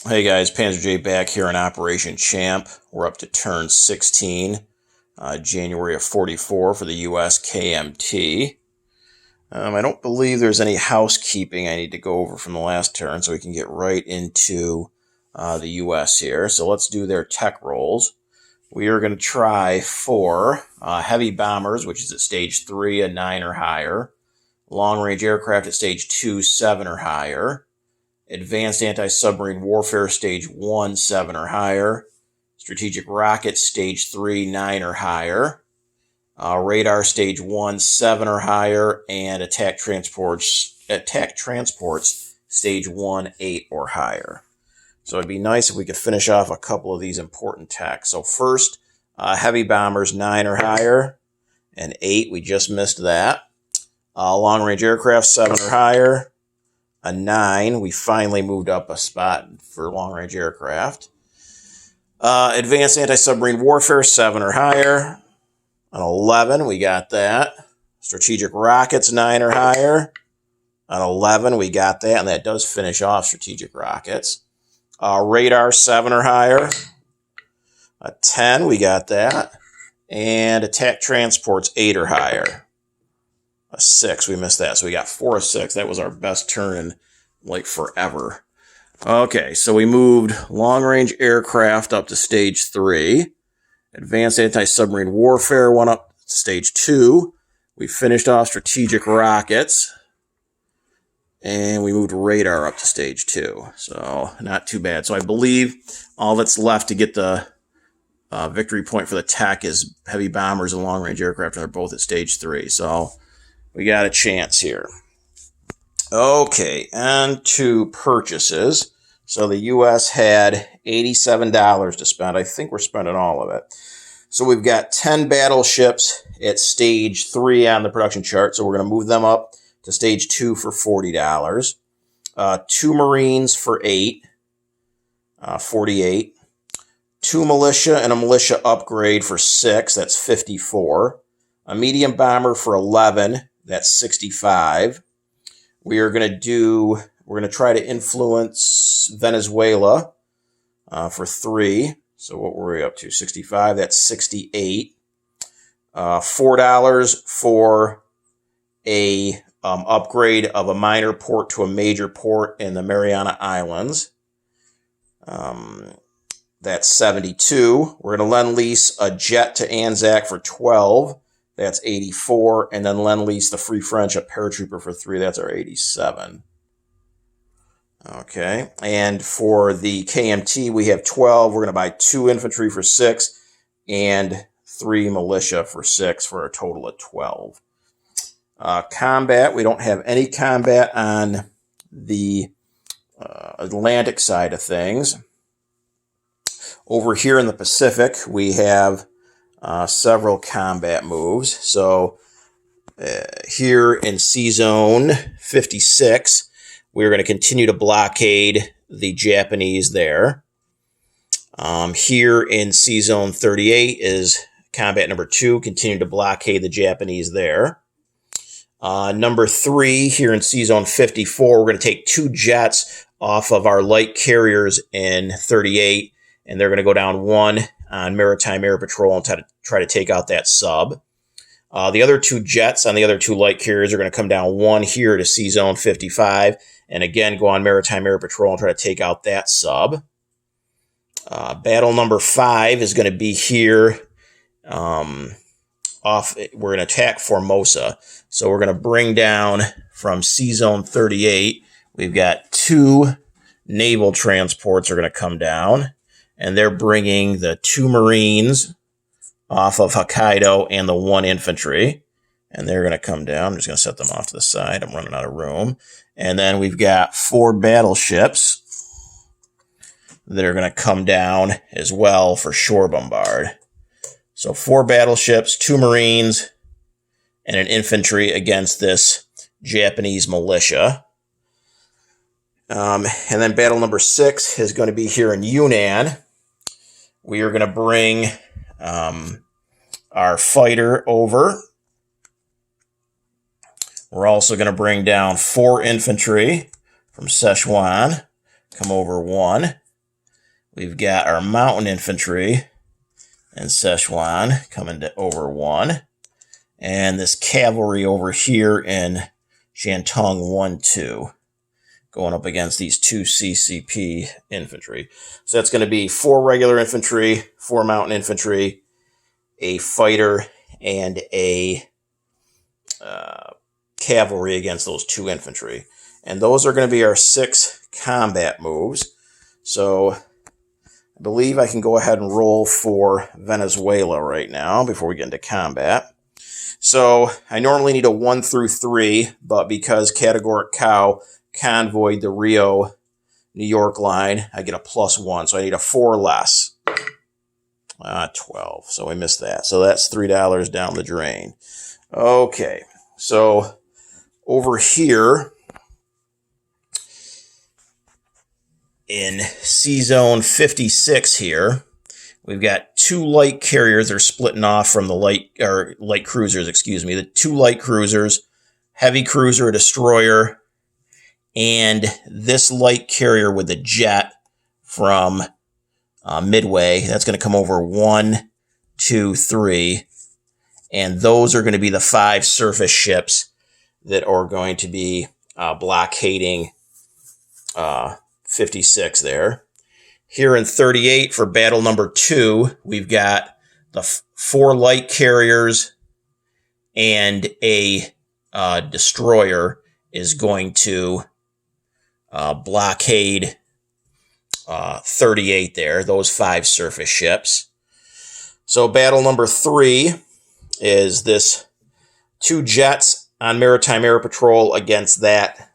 Hey guys, Panzer J back here in Operation Champ. We're up to turn 16, January of 44 for the U.S. KMT. I don't believe there's any housekeeping I need to go over from the last turn, so we can get right into the U.S. here. So let's do their tech rolls. We are going to try for heavy bombers, which is at stage 3, a 9 or higher. Long-range aircraft at stage 2, 7 or higher. Advanced anti-submarine warfare stage 1, 7 or higher. Strategic rockets stage 3, 9 or higher. Radar stage 1, 7 or higher, and attack transports stage 1, 8 or higher. So it'd be nice if we could finish off a couple of these important techs. So first, heavy bombers 9 or higher, and 8, we just missed that. Long-range aircraft 7 or higher. A 9, we finally moved up a spot for long-range aircraft. Advanced anti-submarine warfare, 7 or higher. An 11, we got that. Strategic rockets, 9 or higher. An 11, we got that, and that does finish off strategic rockets. Radar, 7 or higher. A 10, we got that. And attack transports, 8 or higher. A 6, we missed that. So we got 4 of 6. That was our best turn in like forever. Okay, so we moved long-range aircraft up to stage 3. Advanced anti-submarine warfare went up to stage 2. We finished off strategic rockets. And we moved radar up to stage 2. So not too bad. So I believe all that's left to get the victory point for the tech is heavy bombers and long-range aircraft, and they're both at stage 3. So we got a chance here. Okay, and to purchases. So the U.S. had $87 to spend. I think we're spending all of it. So we've got 10 battleships at stage 3 on the production chart. So we're going to move them up to stage 2 for $40. 2 Marines for 8, 48. 2 militia and a militia upgrade for 6, that's 54. A medium bomber for 11, that's 65. We're going to try to influence Venezuela for 3. So what were we up to? 65, that's 68. $4 for a upgrade of a minor port to a major port in the Mariana Islands. That's 72. We're going to lend-lease a jet to Anzac for 12. That's 84. And then lend-lease the Free French, a paratrooper for 3. That's our 87. Okay. And for the KMT, we have 12. We're going to buy 2 infantry for 6 and 3 militia for 6 for a total of 12. Combat, we don't have any combat on the Atlantic side of things. Over here in the Pacific, we have several combat moves. So here in C-Zone 56, we're going to continue to blockade the Japanese there. Here in C-Zone 38 is combat number 2, continue to blockade the Japanese there. Number 3, here in C-Zone 54, we're going to take 2 jets off of our light carriers in 38, and they're going to go down 1 on maritime air patrol and try to take out that sub. The other 2 jets on the other 2 light carriers are going to come down 1 here to C-Zone 55, and again go on maritime air patrol and try to take out that sub. Battle number 5 is going to be here we're going to attack Formosa. So we're going to bring down from C-Zone 38. We've got 2 naval transports are going to come down, and they're bringing the 2 Marines off of Hokkaido and the 1 infantry. And they're going to come down. I'm just going to set them off to the side. I'm running out of room. And then we've got 4 battleships that are going to come down as well for shore bombard. So 4 battleships, 2 Marines, and an infantry against this Japanese militia. And then battle number 6 is going to be here in Yunnan. We are going to bring our fighter over. We're also going to bring down 4 infantry from Sichuan. Come over 1. We've got our mountain infantry in Sichuan coming to over 1. And this cavalry over here in Shantung 1-2. Going up against these 2 CCP infantry. So that's going to be 4 regular infantry, 4 mountain infantry, a fighter, and a cavalry against those 2 infantry. And those are going to be our 6 combat moves. So I believe I can go ahead and roll for Venezuela right now before we get into combat. So I normally need a 1 through 3, but because Categoric Cow convoyed the Rio, New York line, I get a +1. So I need a 4 less. 12. So we missed that. So that's $3 down the drain. Okay. So over here in C-Zone 56 here, we've got 2 light carriers. They're splitting off from the light cruisers, excuse me. The 2 light cruisers, heavy cruiser, a destroyer, and this light carrier with the jet from Midway. That's going to come over 1, 2, 3. And those are going to be the 5 surface ships that are going to be blockading 56 there. Here in 38 for battle number 2, we've got the 4 light carriers and a destroyer is going to blockade 38 there, those 5 surface ships. So battle number 3 is this 2 jets on maritime air patrol against that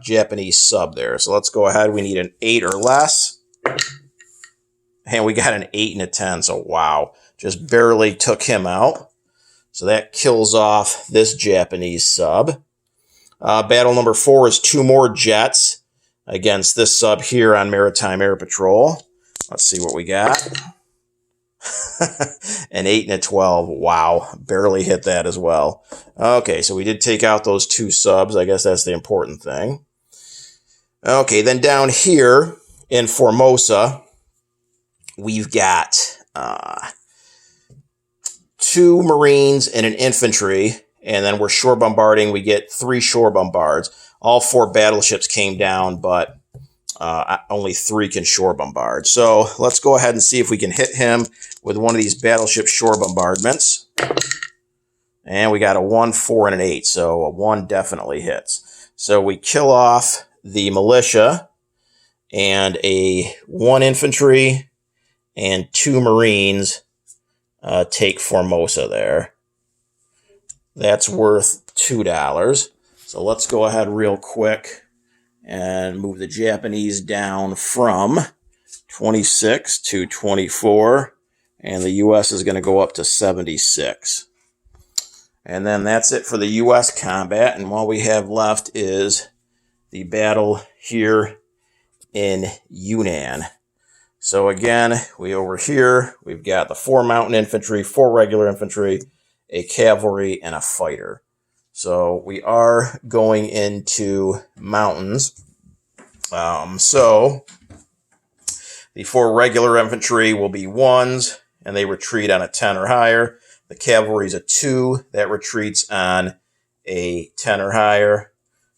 Japanese sub there. So let's go ahead. We need an 8 or less. And we got an 8 and a 10. So wow, just barely took him out. So that kills off this Japanese sub. Battle number 4 is 2 more jets against this sub here on maritime air patrol. Let's see what we got. An 8 and a 12. Wow, barely hit that as well. Okay, so we did take out those 2 subs. I guess that's the important thing. Okay, then down here in Formosa, we've got 2 Marines and an infantry, and then we're shore bombarding. We get 3 shore bombards. All 4 battleships came down, but only 3 can shore bombard. So let's go ahead and see if we can hit him with one of these battleship shore bombardments. And we got a 1, 4, and an 8. So a 1 definitely hits. So we kill off the militia and a 1 infantry and 2 Marines take Formosa there. That's worth $2. So let's go ahead real quick and move the Japanese down from 26 to 24. And the U.S. is going to go up to 76. And then that's it for the U.S. combat. And all we have left is the battle here in Yunnan. So again, over here, we've got the 4 mountain infantry, 4 regular infantry, a cavalry, and a fighter. So we are going into mountains. So the 4 regular infantry will be 1s, and they retreat on a 10 or higher. The cavalry is a 2 that retreats on a 10 or higher.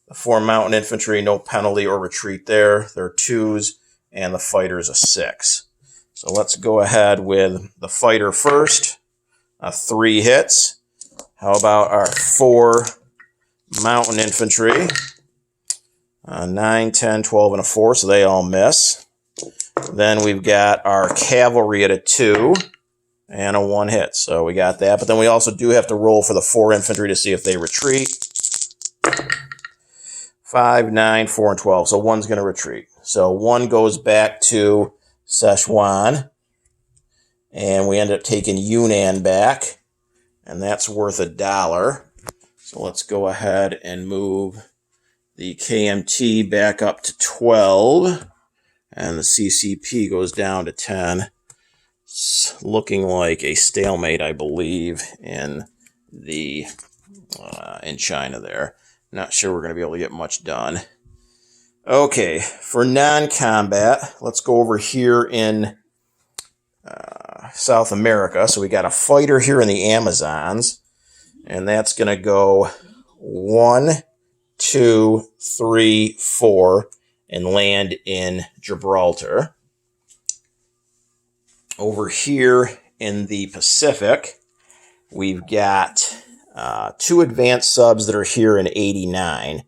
The 4 mountain infantry, no penalty or retreat there. They're 2s, and the fighter is a 6. So let's go ahead with the fighter first. 3 hits. How about our 4 mountain infantry? 9, 10, 12, and a 4, so they all miss. Then we've got our cavalry at a 2 and a 1 hit. So we got that. But then we also do have to roll for the 4 infantry to see if they retreat. 5, 9, 4, and 12. So 1's going to retreat. So 1 goes back to Sichuan. And we end up taking Yunnan back. And that's worth $1. So let's go ahead and move the KMT back up to 12. And the CCP goes down to 10. It's looking like a stalemate, I believe, in China there. Not sure we're going to be able to get much done. Okay, for non-combat, let's go over here in South America. So we got a fighter here in the Amazons, and that's going to go 1, 2, 3, 4, and land in Gibraltar. Over here in the Pacific, we've got 2 advanced subs that are here in 89.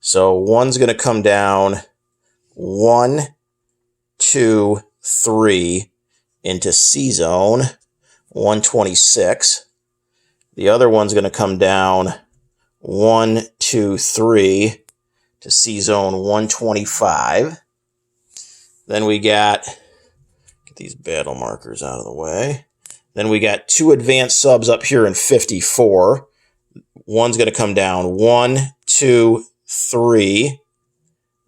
So one's going to come down 1, 2, 3 into C zone 126. The other one's going to come down 1, 2, 3 to C zone 125. Then we got, get these battle markers out of the way. Then we got 2 advanced subs up here in 54. One's going to come down 1, 2, 3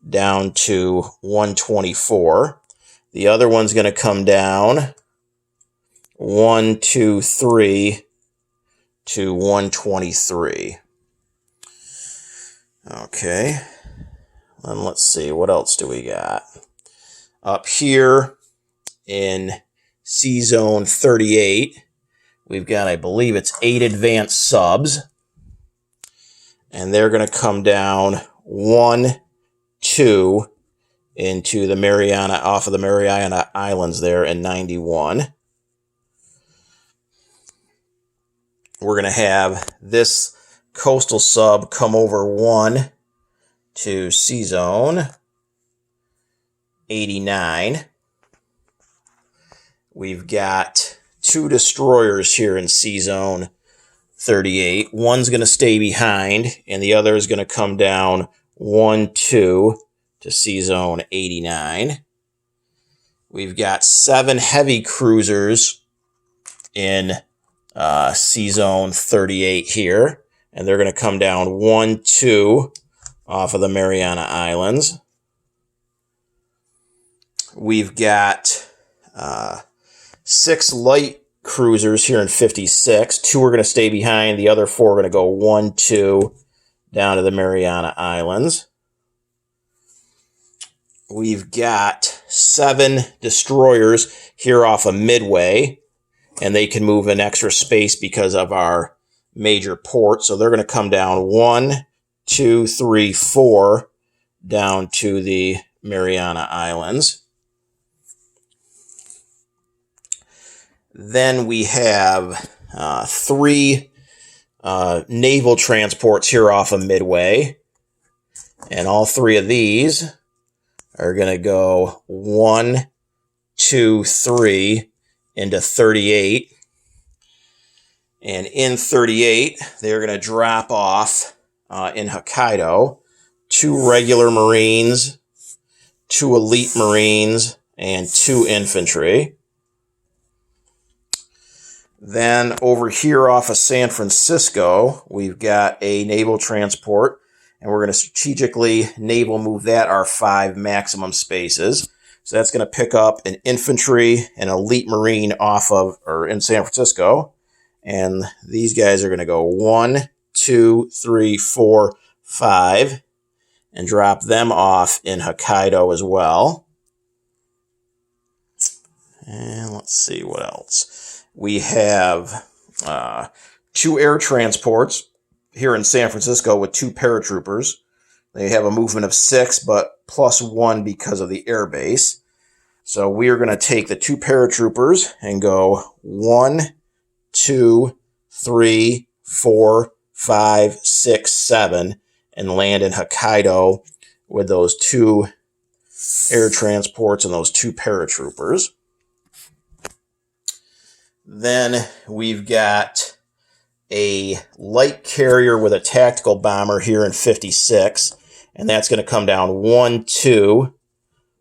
down to 124. The other one's going to come down 1, 2, 3 to 123. Okay. And let's see, what else do we got? Up here in C zone 38, we've got, I believe it's 8 advanced subs. And they're going to come down 1, 2 into the Mariana, off of the Mariana Islands there in 91. We're going to have this coastal sub come over 1 to C zone 89. We've got 2 destroyers here in C zone 38. One's going to stay behind, and the other is going to come down 1, 2 to C zone 89. We've got 7 heavy cruisers in C zone 38 here, and they're going to come down 1, 2 off of the Mariana Islands. We've got 6 light cruisers here in 56. 2 are going to stay behind. The other 4 are going to go 1, 2 down to the Mariana Islands. We've got 7 destroyers here off of Midway, and they can move an extra space because of our major port. So they're going to come down 1, 2, 3, 4 down to the Mariana Islands. Then we have 3 naval transports here off of Midway. And all 3 of these are going to go 1, 2, 3 into 38. And in 38, they're going to drop off in Hokkaido 2 regular Marines, 2 elite Marines, and 2 infantry. Then over here off of San Francisco, we've got a naval transport, and we're going to strategically naval move that our 5 maximum spaces. So that's going to pick up an infantry and elite Marine off of, or in San Francisco. And these guys are going to go 1, 2, 3, 4, 5, and drop them off in Hokkaido as well. And let's see what else. We have 2 air transports here in San Francisco with 2 paratroopers. They have a movement of 6, but plus 1 because of the air base. So we are going to take the 2 paratroopers and go 1, 2, 3, 4, 5, 6, 7, and land in Hokkaido with those 2 air transports and those 2 paratroopers. Then we've got a light carrier with a tactical bomber here in 56, and that's going to come down 1, 2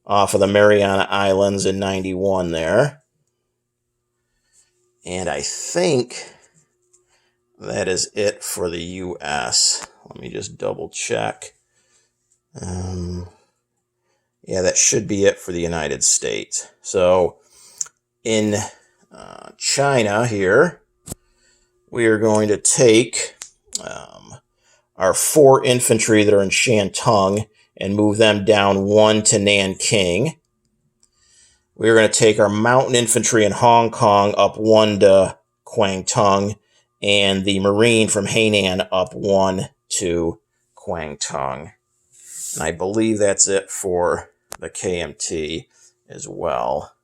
off of the Mariana Islands in 91 there. And I think that is it for the U.S. Let me just double check. Yeah, that should be it for the United States. So in China here, we are going to take our 4 infantry that are in Shantung, and move them down 1 to Nanking. We're going to take our mountain infantry in Hong Kong up 1 to Kwangtung, and the Marine from Hainan up 1 to Kwangtung. And I believe that's it for the KMT as well.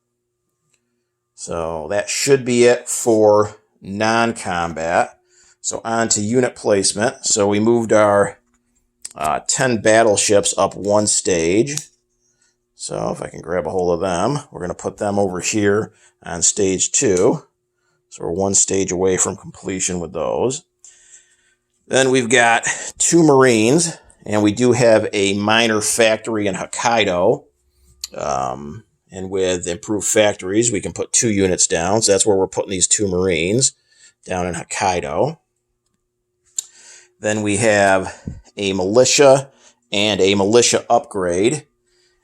So that should be it for non-combat. So on to unit placement. So we moved our 10 battleships up 1 stage. So if I can grab a hold of them, we're going to put them over here on stage 2. So we're 1 stage away from completion with those. Then we've got 2 Marines, and we do have a minor factory in Hokkaido. And with improved factories, we can put 2 units down. So that's where we're putting these 2 Marines, down in Hokkaido. Then we have a militia and a militia upgrade,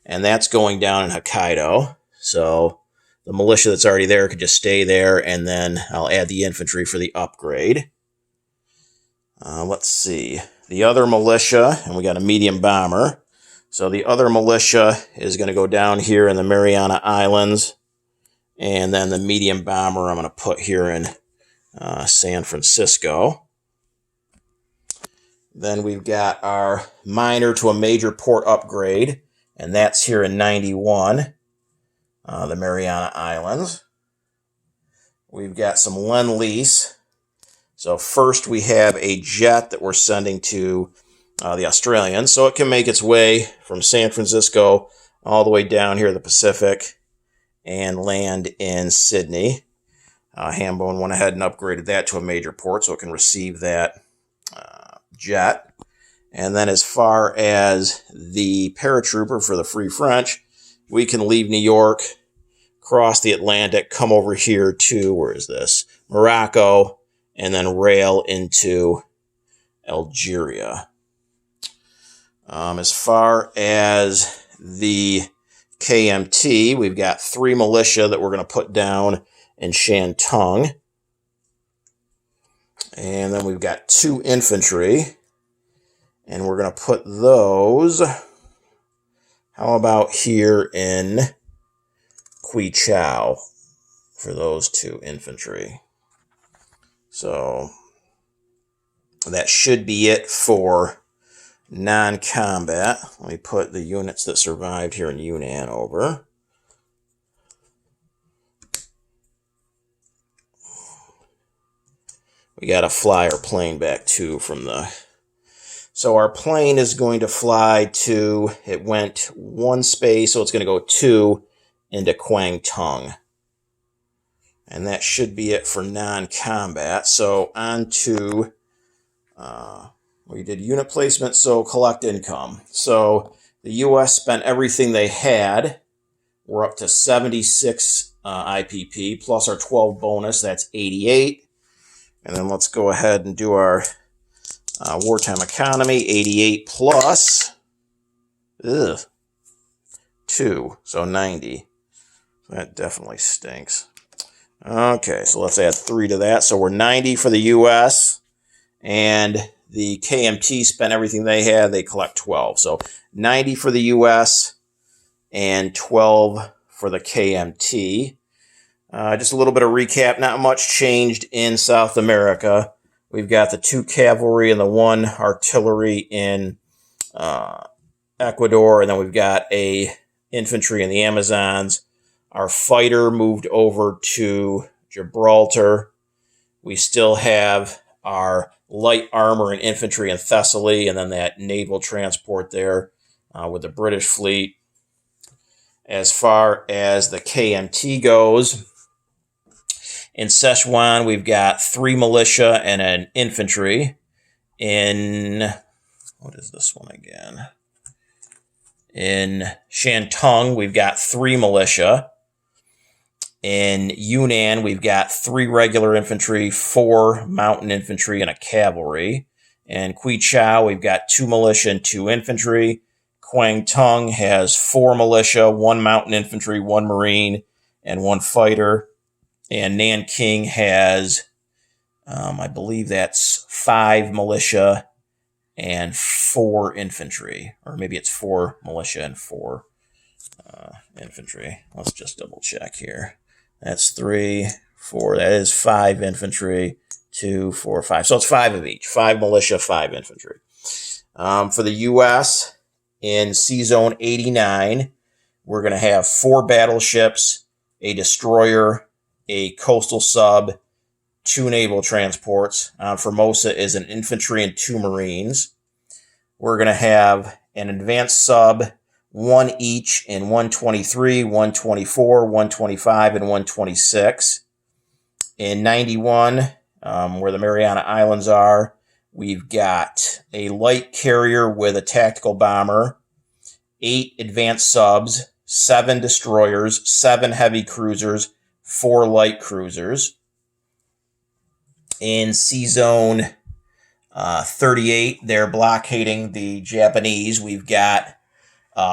and that's going down in Hokkaido. So the militia that's already there could just stay there, and then I'll add the infantry for the upgrade. Let's see. The other militia, and we got a medium bomber. So the other militia is going to go down here in the Mariana Islands, and then the medium bomber I'm going to put here in San Francisco. Then we've got our minor to a major port upgrade, and that's here in 91, the Mariana Islands. We've got some Lend-Lease. So first we have a jet that we're sending to the Australians, so it can make its way from San Francisco all the way down here to the Pacific and land in Sydney. Hambone went ahead and upgraded that to a major port so it can receive that jet. And then as far as the paratrooper for the Free French, we can leave New York, cross the Atlantic, come over here to, where is this? Morocco, and then rail into Algeria. As far as the KMT, we've got 3 militia that we're going to put down in Shantung. And then we've got 2 infantry. And we're going to put those, how about here in Quichao for those 2 infantry. So that should be it for non-combat. Let me put the units that survived here in Yunnan over. We got to fly our plane back too from the... So our plane is going to fly to, it went 1 space, so it's going to go 2 into Kwangtung. And that should be it for non-combat. So on to, we did unit placement, so collect income. So the U.S. spent everything they had. We're up to 76 IPP, plus our 12 bonus, that's 88. And then let's go ahead and do our wartime economy, 88 plus 2, so 90. That definitely stinks. Okay, so let's add 3 to that. So we're 90 for the U.S., and the KMT spent everything they had. They collect 12. So 90 for the U.S. and 12 for the KMT. Just a little bit of recap. Not much changed in South America. We've got the 2 cavalry and the 1 artillery in Ecuador, and then we've got a infantry in the Amazons. Our fighter moved over to Gibraltar. We still have our light armor and infantry in Thessaly, and then that naval transport there with the British fleet. As far as the KMT goes, in Szechuan, we've got 3 militia and an infantry. In, what is this one again? In Shantung, we've got 3 militia. In Yunnan, we've got 3 regular infantry, 4 mountain infantry, and a cavalry. In Quichao, we've got 2 militia and 2 infantry. Kwangtung has 4 militia, 1 mountain infantry, 1 marine, and 1 fighter. And Nanking has, I believe that's 5 militia and 4 infantry. Or maybe it's 4 militia and 4 infantry. Let's just double check here. That's 3, 4. That is 5 infantry, 2, 4, 5. So it's 5 of each. 5 militia, 5 infantry. For the U.S., in Sea Zone 89, we're going to have 4 battleships, a destroyer, a coastal sub, 2 naval transports. Formosa is an infantry and 2 marines. We're going to have an advanced sub, 1 each in 123, 124, 125, and 126. In 91, where the Mariana Islands are, we've got a light carrier with a tactical bomber, 8 advanced subs, 7 destroyers, 7 heavy cruisers, 4 light cruisers. In Sea Zone 38, they're blockading the Japanese. We've got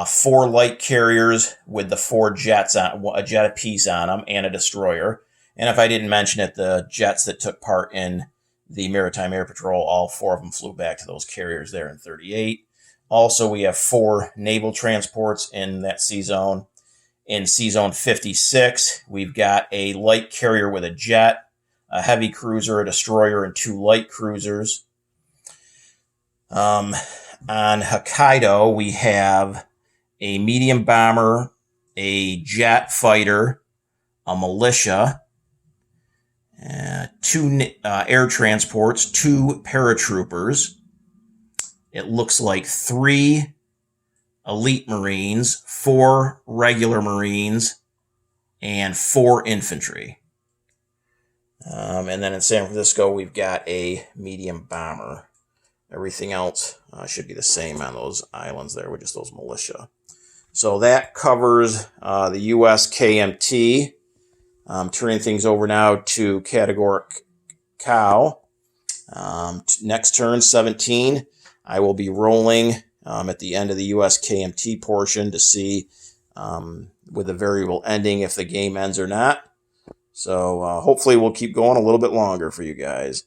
4 light carriers with the 4 jets, a jet apiece on them, and a destroyer. And if I didn't mention it, the jets that took part in the Maritime Air Patrol, all 4 of them flew back to those carriers there in 38. Also, we have 4 naval transports in that sea zone. In Sea Zone 56, we've got a light carrier with a jet, a heavy cruiser, a destroyer, and 2 light cruisers. On Hokkaido, we have a medium bomber, a jet fighter, a militia, 2 air transports, 2 paratroopers. It looks like 3 elite marines, 4 regular marines, and 4 infantry. And then in San Francisco, we've got a medium bomber. Everything else should be the same on those islands there with just those militia. So that covers the U.S. KMT. Turning things over now to Categoric Cow. Next turn, 17. I will be rolling at the end of the U.S. KMT portion to see with the variable ending if the game ends or not. So hopefully we'll keep going a little bit longer for you guys.